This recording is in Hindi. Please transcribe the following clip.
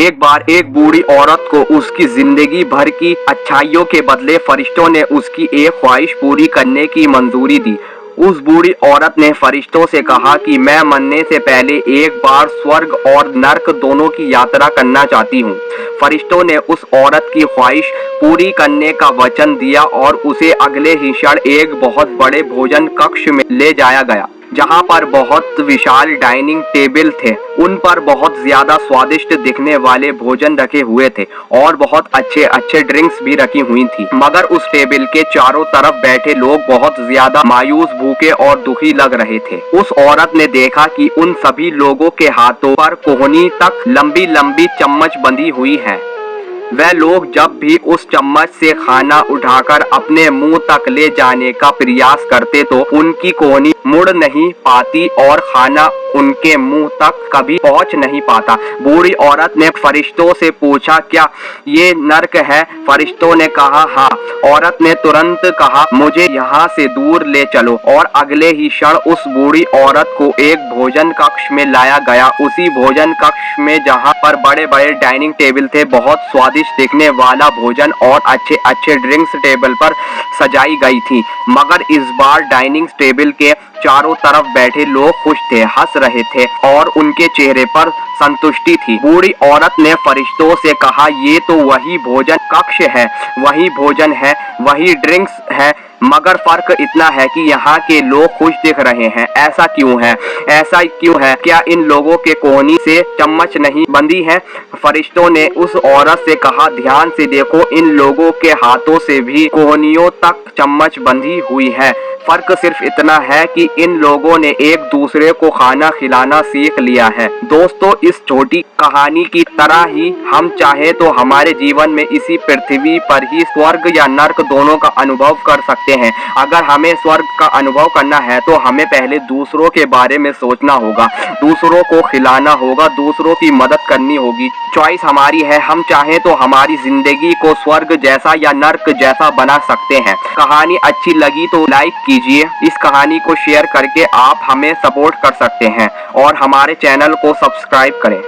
एक बार एक बूढ़ी औरत को उसकी जिंदगी भर की अच्छाइयों के बदले फरिश्तों ने उसकी एक ख्वाहिश पूरी करने की मंजूरी दी। उस बूढ़ी औरत ने फरिश्तों से कहा कि मैं मरने से पहले एक बार स्वर्ग और नर्क दोनों की यात्रा करना चाहती हूँ। फरिश्तों ने उस औरत की ख्वाहिश पूरी करने का वचन दिया और उसे अगले ही क्षण एक बहुत बड़े भोजन कक्ष में ले जाया गया, जहाँ पर बहुत विशाल डाइनिंग टेबल थे। उन पर बहुत ज्यादा स्वादिष्ट दिखने वाले भोजन रखे हुए थे और बहुत अच्छे अच्छे ड्रिंक्स भी रखी हुई थी। मगर उस टेबल के चारों तरफ बैठे लोग बहुत ज्यादा मायूस, भूखे और दुखी लग रहे थे। उस औरत ने देखा कि उन सभी लोगों के हाथों पर कोहनी तक लंबी लंबी चम्मच बंधी हुई है। वह लोग जब भी उस चम्मच से खाना उठाकर अपने मुंह तक ले जाने का प्रयास करते तो उनकी कोहनी मुड़ नहीं पाती और खाना उनके मुंह तक कभी पहुंच नहीं पाता। बूढ़ी औरत ने फरिश्तों से पूछा, क्या ये नर्क है? फरिश्तों ने कहा, हाँ। औरत ने तुरंत कहा, मुझे यहाँ से दूर ले चलो, और अगले ही क्षण उस बूढ़ी औरत को एक भोजन कक्ष में लाया गया। उसी भोजन कक्ष में जहाँ पर बड़े बड़े डाइनिंग टेबल थे, बहुत स्वादिष्ट दिखने वाला भोजन और अच्छे अच्छे ड्रिंक्स टेबल पर सजाई गई थी। मगर इस बार डाइनिंग टेबल के चारों तरफ बैठे लोग खुश थे, हंस रहे थे और उनके चेहरे पर संतुष्टि थी। बूढ़ी औरत ने फरिश्तों से कहा, ये तो वही भोजन कक्ष है, वही भोजन है, वही ड्रिंक्स है, मगर फर्क इतना है कि यहाँ के लोग खुश दिख रहे हैं। ऐसा क्यों है? ऐसा क्यों है? क्या इन लोगों के कोहनी से चम्मच नहीं बंधी है? फरिश्तों ने उस औरत से कहा, ध्यान से देखो, इन लोगों के हाथों से भी कोहनियों तक चम्मच बंधी हुई है। फर्क सिर्फ इतना है कि इन लोगों ने एक दूसरे को खाना खिलाना सीख लिया है। दोस्तों, इस छोटी कहानी की तरह ही हम चाहे तो हमारे जीवन में इसी पृथ्वी पर ही स्वर्ग या नर्क दोनों का अनुभव कर सकते हैं। अगर हमें स्वर्ग का अनुभव करना है तो हमें पहले दूसरों के बारे में सोचना होगा, दूसरों को खिलाना होगा, दूसरों की मदद करनी होगी। चॉइस हमारी है, हम चाहे तो हमारी जिंदगी को स्वर्ग जैसा या नर्क जैसा बना सकते हैं। कहानी अच्छी लगी तो लाइक कीजिए। इस कहानी को शेयर करके आप हमें सपोर्ट कर सकते हैं और हमारे चैनल को सब्सक्राइब करें।